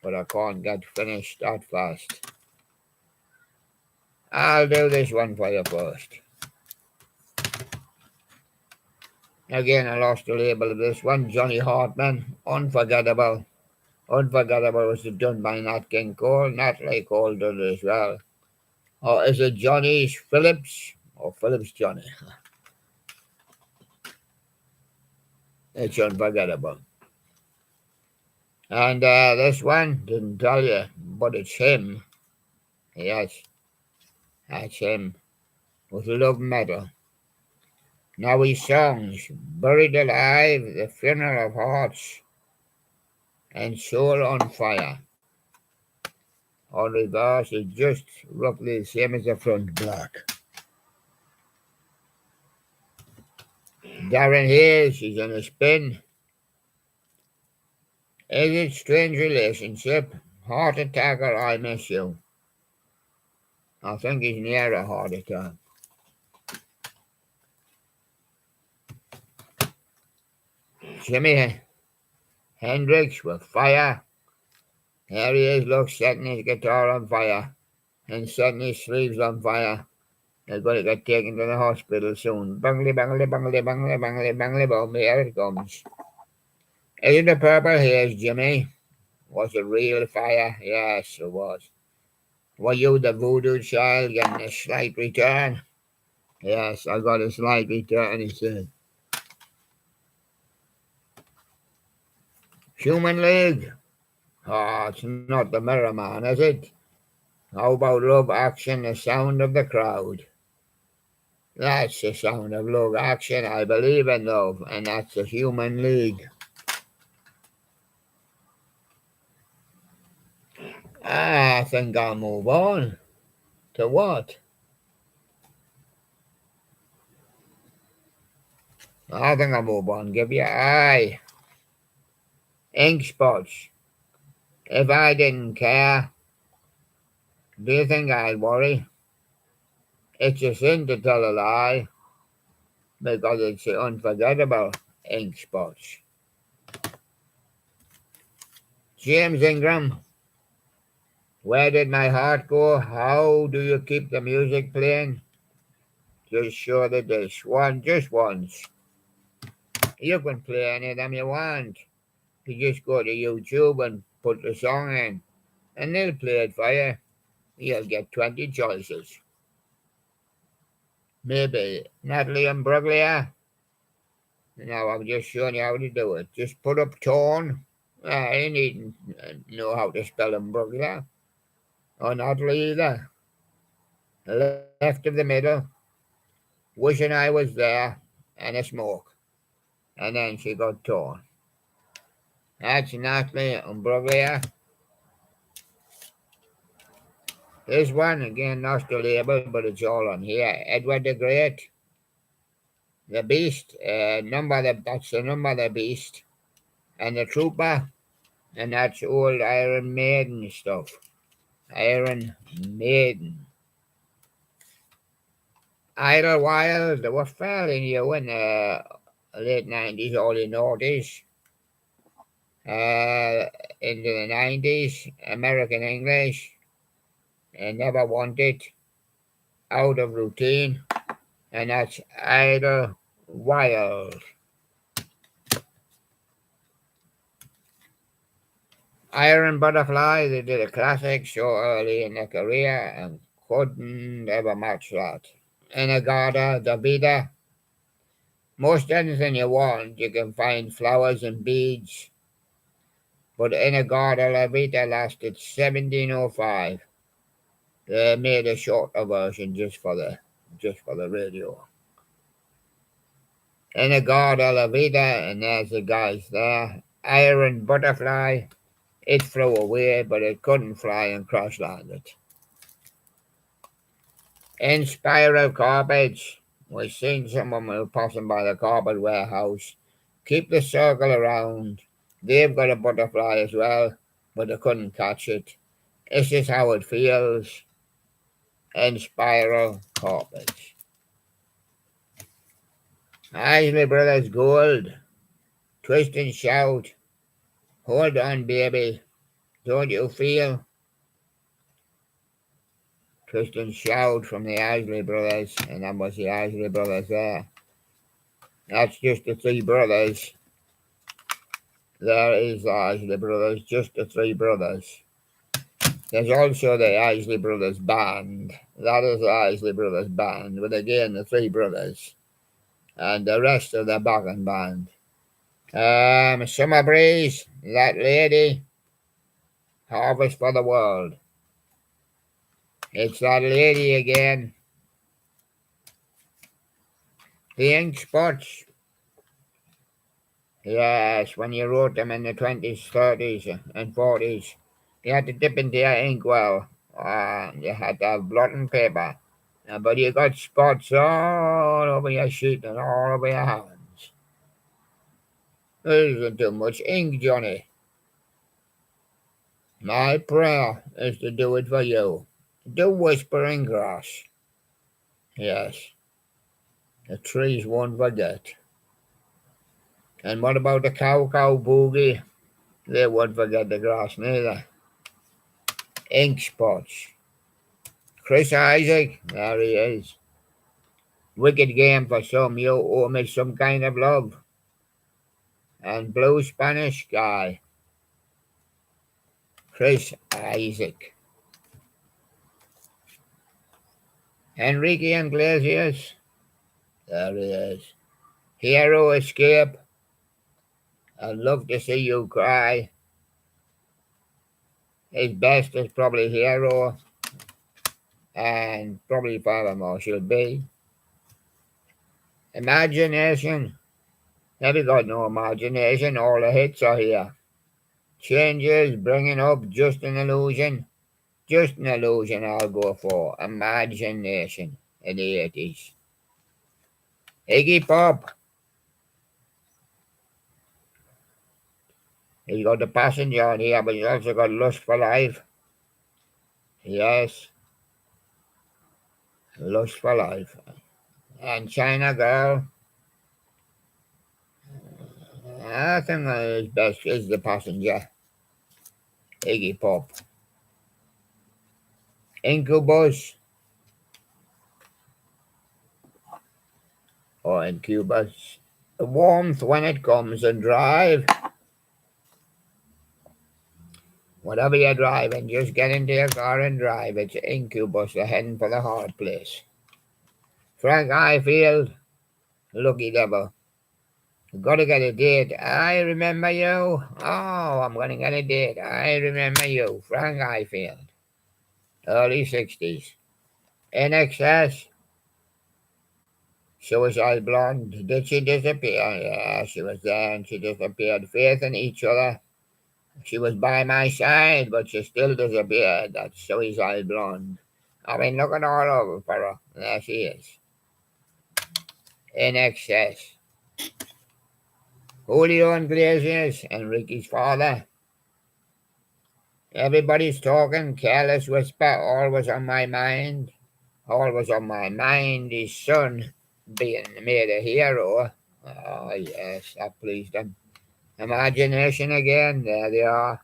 but I can't get finished that fast. I'll do this one for you first. Again, I lost the label of this one. Johnny Hartman, Unforgettable. Unforgettable was done by Nat King Cole. Natalie Cole did it as well. Or is it Johnny Phillips or Phillips Johnny? It's Unforgettable. And this one, didn't tell you, but it's him. Yes, that's him. With Love Metal. Now his songs, Buried Alive, The Funeral of Hearts, and Soul on Fire. On reverse is just roughly the same as the front black. Darren Hayes is on a spin. Is it Strange Relationship, Heart Attack, or I Miss You? I think he's near a heart attack. Jimi Hendrix with Fire. Here he is, look, setting his guitar on fire. and setting his sleeves on fire. They're going to get taken to the hospital soon. Bangly, bangly, bangly, bangly, bangly, bangly, boom, here it comes. Is it the purple haze, Jimmy? Was it real fire? Yes, it was. Were you the voodoo child getting a slight return? Yes, I got a slight return, he said. Human League? Oh, it's not the Mirror Man, is it? How about Love Action, the sound of the crowd? That's the sound of love action. I believe in love, and that's the Human League. I think I'll move on. To what? I think I'll move on. Give you ink spots. If I didn't care, do you think I'd worry? It's a sin to tell a lie because it's unforgettable. Ink spots. James Ingram, where did my heart go? How do you keep the music playing? Just show the dish. Just once. You can play any of them you want. You just go to YouTube and put the song in, and they'll play it for you. You'll get 20 choices. Maybe Natalie Imbruglia. Now I'm just showing you how to do it. Just put up tone. You needn't know how to spell Imbruglia. Or Natalie either. Left of the middle. Wishing I was there. And a smoke. And then she got tone. That's Natalie Imbruglia. This one, again, lost the label, but it's all on here. Edward the Great. The Beast, that's the number of the Beast. And the Trooper, and that's old Iron Maiden stuff. Iron Maiden. Idlewild, they were fairly new in the late 90s, early noughties. Into the 90s, American English, and Never Want It, Out of Routine, and that's Idlewild. Iron Butterfly, they did a classic so early in their career and couldn't ever match that. In-A-Gadda, Davida, most anything you want, you can find flowers and beads. But In-A-Gadda, Davida lasted 1705. They made a shorter version just for the radio. In-A-Gadda, Davida, and there's the guys there. Iron Butterfly, it flew away, but it couldn't fly and crash landed. In Spiral Carpets, we've seen someone passing by the carpet warehouse. Keep the circle around. They've got a butterfly as well, but they couldn't catch it. This is how it feels in Spiral Carpets. Isley Brothers Gold. Twist and shout. Hold on, baby. Don't you feel? Twist and shout from the Isley Brothers, and that was the Isley Brothers there. That's just the three brothers. There is the Isley Brothers, just the three brothers. There's also the Isley Brothers Band. That is the Isley Brothers Band, but again, the three brothers. And the rest of the backing band. Summer Breeze, That Lady, Harvest for the World. It's that lady again. The Ink Spots. Yes, when you wrote them in the 20s, 30s, and 40s, you had to dip into your inkwell. You had to have blotting paper. But you got spots all over your sheet and all over your hands. There isn't too much ink, Johnny. My prayer is to do it for you. Do Whispering Grass. Yes, the trees won't forget. And what about the Cow Cow Boogie? They won't forget the grass neither. Ink Spots. Chris Isaac, there he is. Wicked game for some. You owe me some kind of love. And Blue Spanish guy, Chris Isaac. Enrique Iglesias, there he is. Hero Escape, I'd love to see you cry. His best is probably Hero, and probably Furthermore should be. Imagination, have you got no imagination? All the hits are here. Changes, bringing up, just an illusion. Just an illusion I'll go for. Imagination in the 80s. Iggy Pop. He's got the passenger on here, but he's also got Lust for Life. Yes. Lust for Life. And China Girl. I think his best is the passenger. Iggy Pop. Incubus. Or Incubus. The warmth when it comes and drive. Whatever you're driving, just get into your car and drive. It's Incubus, they're heading for the hard place. Frank Highfield, Lucky Devil. Got to get a date. I remember you. Oh, I'm going to get a date. I remember you. Frank Highfield. Early 60s. In Excess. Suicide Blonde. Did she disappear? Yeah, she was there and she disappeared. Faith in Each Other. She was by my side, but she still disappeared. That's Suicide Blonde. I've been looking all over for her. There she is. In Excess. Julio Iglesias, Enrique's father. Everybody's talking, careless whisper, always on my mind. Always on my mind, his son being made a hero. Oh, yes, that pleased him. Imagination again, there they are.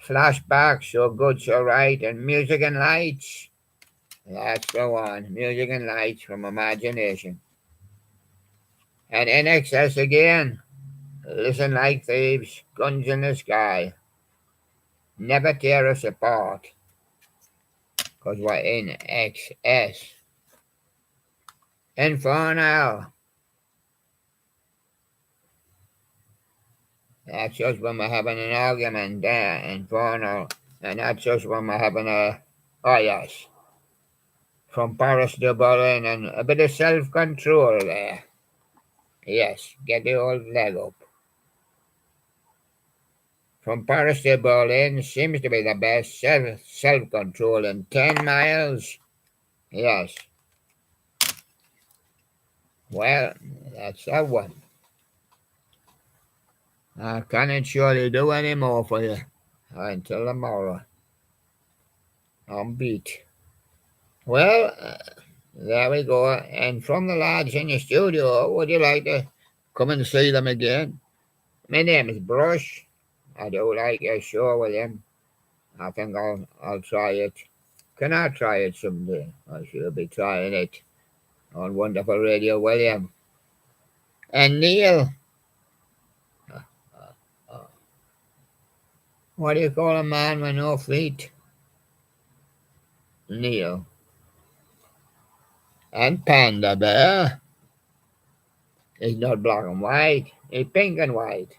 Flashback, So Good, So Right, and Music and Lights. That's the one, Music and Lights from Imagination. And In Excess again. Listen Like Thieves, Guns in the Sky. Never tear us apart, because we're in excess. Infernal. That's just when we're having an argument there, Infernal. And that's just when we're having oh yes, from Paris to Berlin, and a bit of self-control there. Yes, get the old leg up. From Paris to Berlin seems to be the best. Self-control in 10 miles. Yes. Well, that's that one. I cannot surely do any more for you until tomorrow. I'm beat. Well, there we go. And from the lads in the studio, would you like to come and see them again? My name is Brush. I do like your show with him. I think I'll try it. Can I try it someday? I should be trying it on Wonderful Radio William. And Neil. What do you call a man with no feet? Neil. And Panda Bear. He's not black and white. He's pink and white.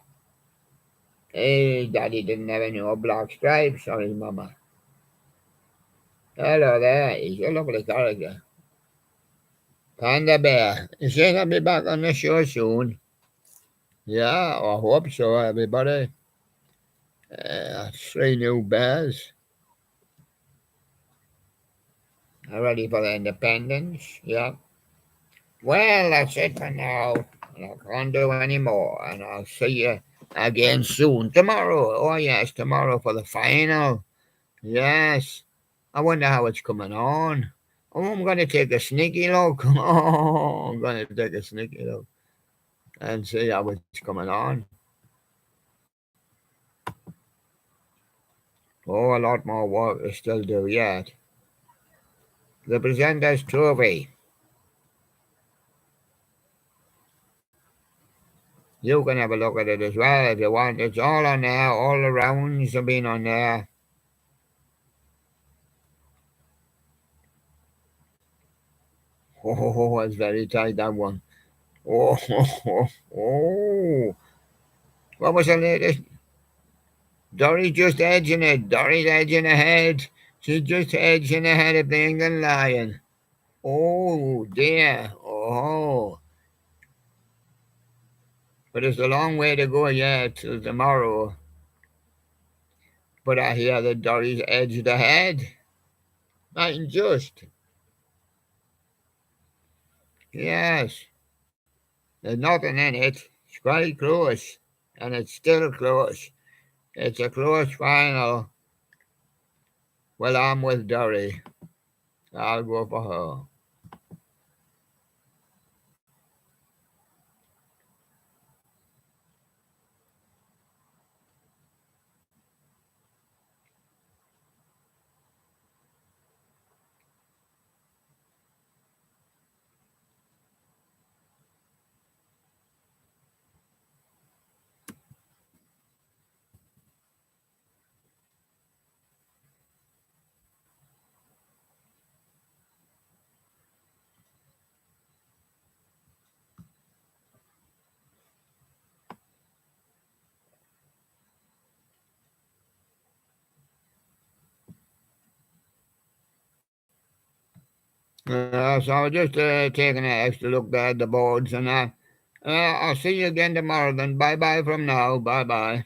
His daddy didn't have any black stripes on his mama. Hello there. He's a lovely character. Panda Bear. Is he going to be back on the show soon? Yeah, I hope so, everybody. 3 new bears. Ready for the independence? Yeah. Well, that's it for now. I can't do any more, and I'll see you again soon. Tomorrow. Oh, yes, tomorrow for the final. Yes. I wonder how it's coming on. Oh, I'm going to take a sneaky look. Oh, I'm going to take a sneaky look and see how it's coming on. Oh, a lot more work to still do yet. the Presenters Trophy. You can have a look at it as well if you want. It's all on there. All the rounds have been on there. Oh, it's very tight, that one. Oh, oh. What was the latest? Dory's just edging it. Dory's edging ahead. She's just edging ahead of the England Lion. Oh, dear. Oh. But it's a long way to go yet till tomorrow. But I hear that Dory's edged ahead. Not just. Yes. There's nothing in it. It's quite close. And it's still close. It's a close final. Well, I'm with Dory. I'll go for her. So I was just taking an extra look there at the boards and that. I'll see you again tomorrow then. Bye-bye from now. Bye-bye.